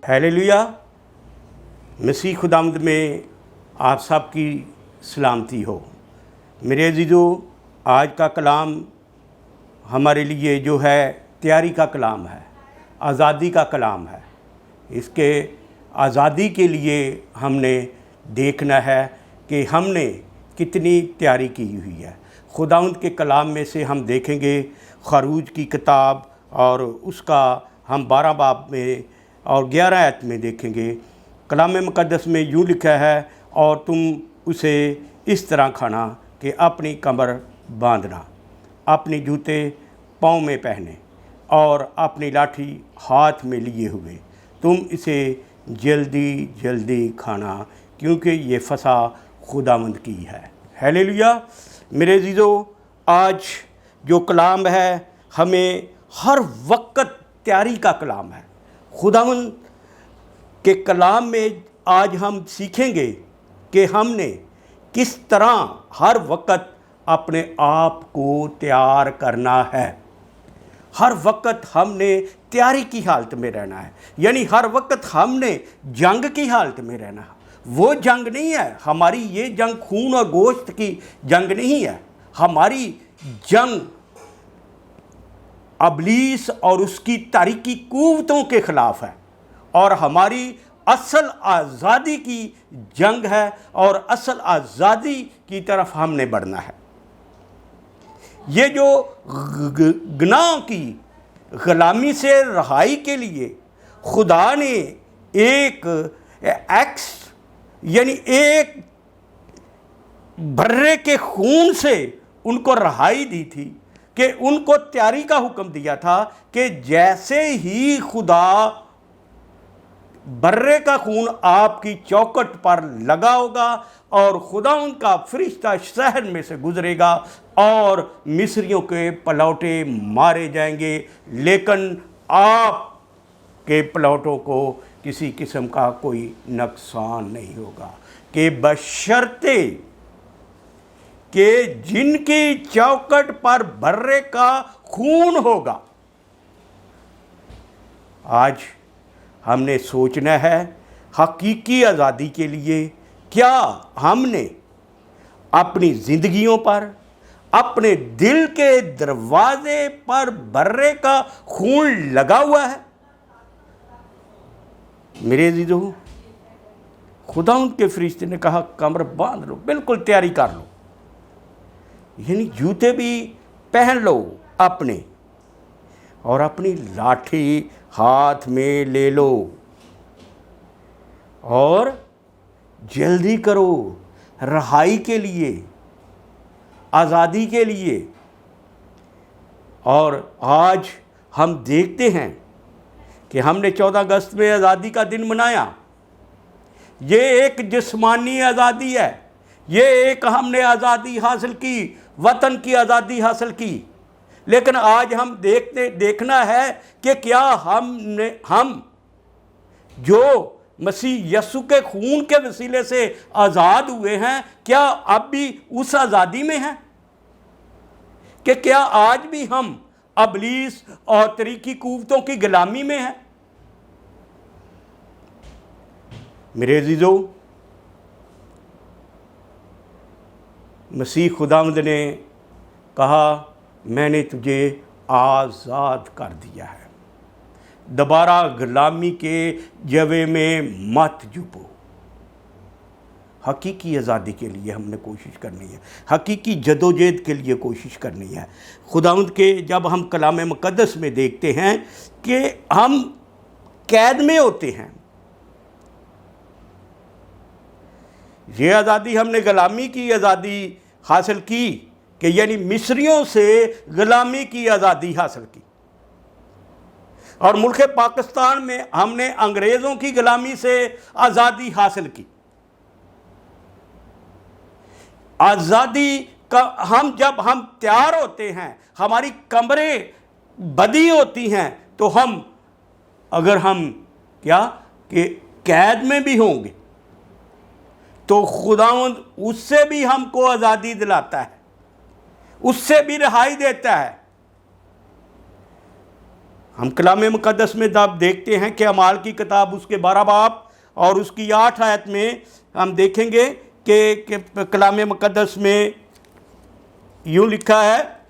Hallelujah. मसीह खुदावंद में आप सबकी सलामती हो। मेरे अज़ीज़ों, आज का कलाम हमारे लिए जो है तैयारी का कलाम है, आज़ादी का कलाम है। इसके आज़ादी के लिए हमने देखना है कि हमने कितनी तैयारी की हुई है। खुदावंद के कलाम में से हम देखेंगे खरूज की किताब, और उसका हम 12 बाब में और 11 आयत में देखेंगे। कलाम मुक़द्दस में यूँ लिखा है, और तुम उसे इस तरह खाना कि अपनी कमर बांधना, अपने जूते पाँव में पहने और अपनी लाठी हाथ में लिए हुए तुम इसे जल्दी जल्दी खाना, क्योंकि ये फसा खुदावंद की है। हालेलुया। मेरे अज़ीज़ों, आज जो कलाम है हमें हर वक्त तैयारी का कलाम है। खुदावंद के कलाम में आज हम सीखेंगे कि हमने किस तरह हर वक्त अपने आप को तैयार करना है। हर वक्त हमने तैयारी की हालत में रहना है, यानी हर वक्त हमने जंग की हालत में रहना है। वो जंग नहीं है हमारी, ये जंग खून और गोश्त की जंग नहीं है। हमारी जंग अबलीस और उसकी तारीकी कुव्वतों के खिलाफ है, और हमारी असल आज़ादी की जंग है, और असल आज़ादी की तरफ हमने बढ़ना है। ये जो गुनाह की ग़ुलामी से रहाई के लिए खुदा ने एक एक्स, यानी एक बर्रे के खून से उनको रहाई दी थी, कि उनको तैयारी का हुक्म दिया था कि जैसे ही खुदा बर्रे का खून आपकी चौखट पर लगा होगा और खुदा उनका फरिश्ता शहर में से गुजरेगा और मिस्रियों के पलौटे मारे जाएंगे, लेकिन आपके पलौटों को किसी किस्म का कोई नुकसान नहीं होगा, कि बशर्ते कि जिनकी चौखट पर बर्रे का खून होगा। आज हमने सोचना है हकीकी आज़ादी के लिए क्या हमने अपनी ज़िंदगियों पर, अपने दिल के दरवाज़े पर बर्रे का खून लगा हुआ है। मेरे अज़ीज़ों, खुदा उनके फरिश्ते ने कहा कमर बांध लो, बिल्कुल तैयारी कर लो, यानी जूते भी पहन लो अपने, और अपनी लाठी हाथ में ले लो और जल्दी करो रहाई के लिए, आज़ादी के लिए। और आज हम देखते हैं कि हमने 14 अगस्त में आज़ादी का दिन मनाया। ये एक जिस्मानी आज़ादी है, ये एक हमने आज़ादी हासिल की, वतन की आज़ादी हासिल की। लेकिन आज हम देखना है कि क्या हम जो मसीह यसु के खून के वसीले से आज़ाद हुए हैं, क्या अब भी उस आज़ादी में हैं? कि क्या आज भी हम अबलीस और तरीकी कुव्वतों की गुलामी में हैं? मेरे अज़ीज़ों, मसीह खुदावंद ने कहा मैंने तुझे आज़ाद कर दिया है, दोबारा गुलामी के जवे में मत जुबो। हकीकी आज़ादी के लिए हमने कोशिश करनी है, हकीकी जदोजहद के लिए कोशिश करनी है। खुदावंद के जब हम कलाम मुक़द्दस में देखते हैं कि हम कैद में होते हैं, ये आज़ादी हमने गुलामी की आज़ादी हासिल की, कि यानी मिस्रियों से गुलामी की आज़ादी हासिल की, और मुल्क पाकिस्तान में हमने अंग्रेज़ों की गुलामी से आज़ादी हासिल की। आज़ादी का जब हम तैयार होते हैं, हमारी कमरें बदी होती हैं, तो अगर हम क्या कि कैद में भी होंगे तो खुदावंद उससे भी हमको आज़ादी दिलाता है, उससे भी रिहाई देता है। हम कलाम मुक़द्दस में जब देखते हैं कि अमाल की किताब उसके 12 बाब और उसकी 8 आयत में हम देखेंगे कि कलाम मुक़द्दस में यूँ लिखा है,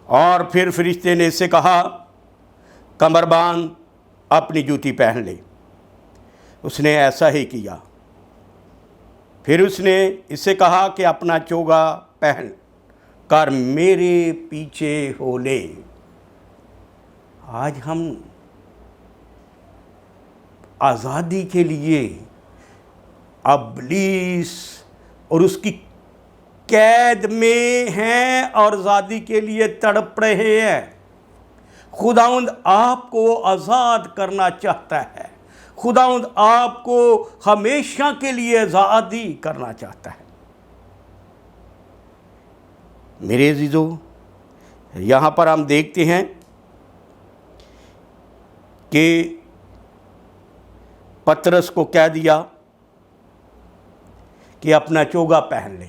और फिर फरिश्ते ने इससे कहा, कमरबांध अपनी जूती पहन ले। उसने ऐसा ही किया। फिर उसने इससे कहा कि अपना चोगा पहन कर मेरे पीछे हो ले। आज हम आज़ादी के लिए इब्लीस और उसकी कैद में हैं और आज़ादी के लिए तड़प रहे हैं। खुदावंद आपको आज़ाद करना चाहता है। खुदावंद आपको हमेशा के लिए आज़ादी करना चाहता है। मेरे अज़ीज़ों, यहाँ पर हम देखते हैं कि पतरस को कह दिया कि अपना चोगा पहन ले,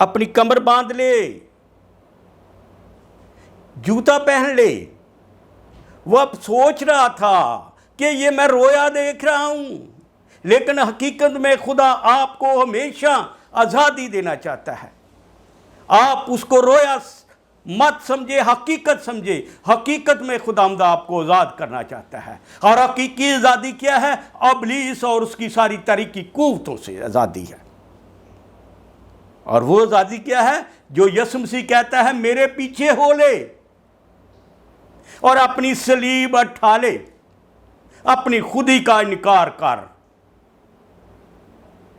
अपनी कमर बांध ले, जूता पहन ले। वो अब सोच रहा था कि ये मैं रोया देख रहा हूं, लेकिन हकीकत में खुदा आपको हमेशा आज़ादी देना चाहता है। आप उसको रोया मत समझे, हकीकत समझे। हकीकत में खुदावंद आपको आज़ाद करना चाहता है। और हकीकी आज़ादी क्या है? इब्लीस और उसकी सारी तरीकी कुव्वतों से आज़ादी है। और वो आज़ादी क्या है? जो यीशु मसीह कहता है, मेरे पीछे हो ले और अपनी सलीब उठा ले, अपनी खुदी का इनकार कर,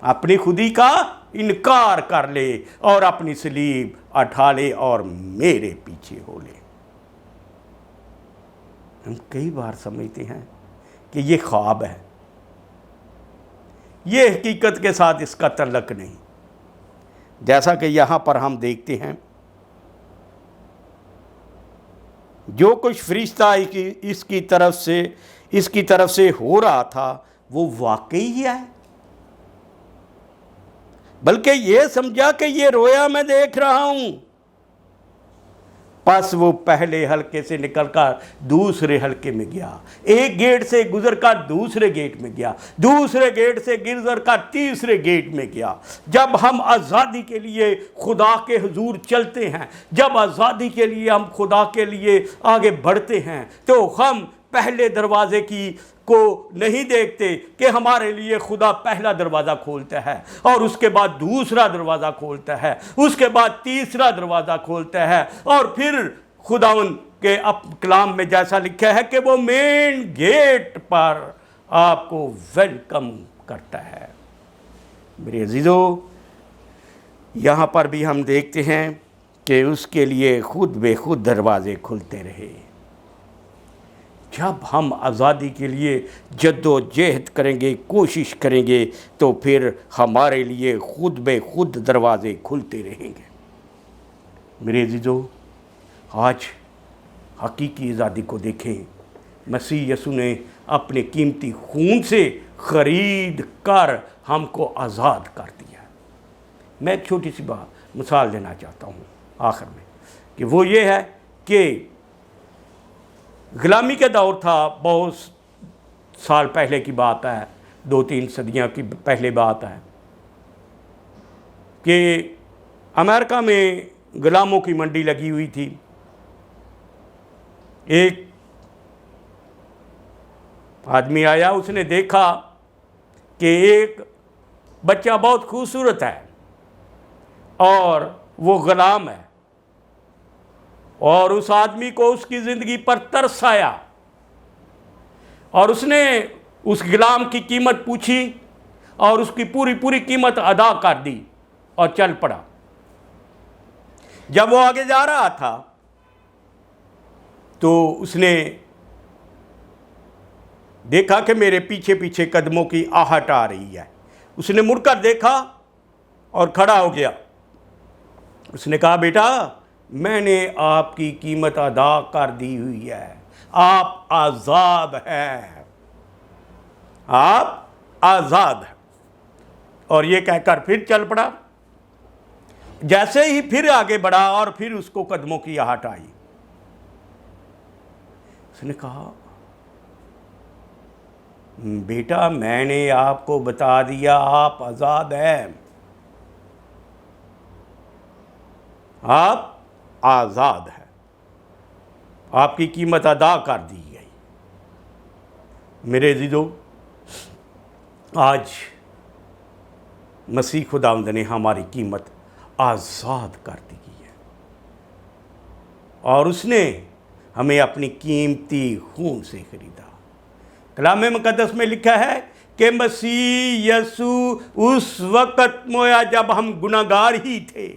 अपनी खुदी का इनकार कर ले और अपनी सलीब उठा ले और मेरे पीछे हो ले। हम कई बार समझते हैं कि ये ख्वाब है, ये हकीकत के साथ इसका तल्लक नहीं। जैसा कि यहाँ पर हम देखते हैं, जो कुछ फरिश्ता इसकी तरफ से हो रहा था वो वाकई है, बल्कि ये समझा कि ये रोया मैं देख रहा हूं। बस वो पहले हल्के से निकलकर दूसरे हल्के में गया, एक गेट से गुजरकर दूसरे गेट में गया, दूसरे गेट से गुजरकर तीसरे गेट में गया। जब हम आज़ादी के लिए खुदा के हुजूर चलते हैं, जब आज़ादी के लिए हम खुदा के लिए आगे बढ़ते हैं, तो हम पहले दरवाजे को नहीं देखते कि हमारे लिए खुदा पहला दरवाज़ा खोलता है और उसके बाद दूसरा दरवाज़ा खोलता है, उसके बाद तीसरा दरवाज़ा खोलता है, और फिर खुदावंद के कलाम में जैसा लिखा है कि वो मेन गेट पर आपको वेलकम करता है। मेरे अजीज़ों, यहाँ पर भी हम देखते हैं कि उसके लिए खुद बेखुद दरवाजे खुलते रहे। जब हम आज़ादी के लिए जद्दोजहद करेंगे, कोशिश करेंगे, तो फिर हमारे लिए खुद बे खुद दरवाज़े खुलते रहेंगे। मेरे अज़ीज़ों, आज हकीकी आज़ादी को देखें। मसीह यीशु ने अपने कीमती खून से ख़रीद कर हमको आज़ाद कर दिया। मैं एक छोटी सी मिसाल देना चाहता हूँ आखिर में, कि वो ये है कि ग़ुलामी का दौर था, बहुत साल पहले की बात है, 2-3 सदियाँ की पहले बात है, कि अमेरिका में ग़ुलामों की मंडी लगी हुई थी। एक आदमी आया, उसने देखा कि एक बच्चा बहुत खूबसूरत है और वो ग़ुलाम है, और उस आदमी को उसकी ज़िंदगी पर तरस आया और उसने उस ग़ुलाम की कीमत पूछी और उसकी पूरी कीमत अदा कर दी और चल पड़ा। जब वो आगे जा रहा था तो उसने देखा कि मेरे पीछे पीछे कदमों की आहट आ रही है। उसने मुड़कर देखा और खड़ा हो गया। उसने कहा, बेटा, मैंने आपकी कीमत अदा कर दी हुई है, आप आज़ाद हैं, आप आज़ाद हैं। और ये कहकर फिर चल पड़ा। जैसे ही फिर आगे बढ़ा और फिर उसको कदमों की आहट आई, उसने कहा, बेटा मैंने आपको बता दिया आप आज़ाद हैं, आप आज़ाद हैं, आपकी कीमत अदा कर दी गई। मेरे अज़ीज़ों, आज मसीह खुदावंद ने हमारी कीमत आज़ाद कर दी है और उसने हमें अपनी कीमती खून से खरीदा। कलाम मुक़द्दस में लिखा है कि मसीह यसू उस वक़्त मोया जब हम गुनाहगार ही थे,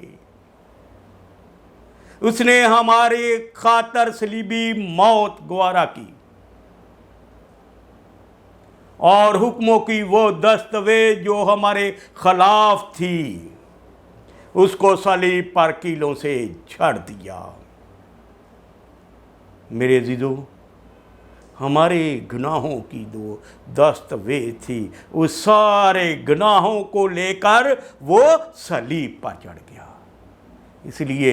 उसने हमारे खातर सलीबी मौत गवारा की और हुक्मों की वो दस्तवेज जो हमारे खिलाफ थी उसको सलीब पर कीलों से छड़ दिया। मेरे अज़ीज़ों, हमारे गुनाहों की जो दस्तवेज थी उस सारे गुनाहों को लेकर वो सलीब पर चढ़ गया। इसलिए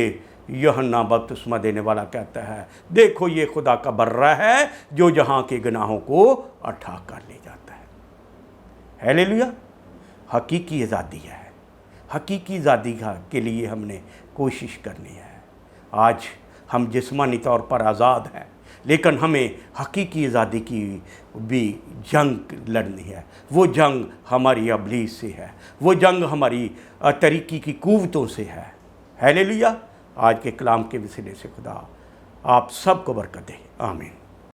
यूहन्ना बपतिस्मा देने वाला कहता है, देखो ये खुदा का बर्रा है जो जहाँ के गुनाहों को उठा कर ले जाता है। हालेलुया। हकीकी आज़ादी है, हकीकी आज़ादी के लिए हमने कोशिश करनी है। आज हम जिस्मानी तौर पर आज़ाद हैं, लेकिन हमें हकीकी आज़ादी की भी जंग लड़नी है। वो जंग हमारी इब्लीस से है, वो जंग हमारी तरीक़ी की कुव्वतों से है। हालेलुया। आज के कलाम के वसीले से खुदा आप सबको बरकत दे। आमीन।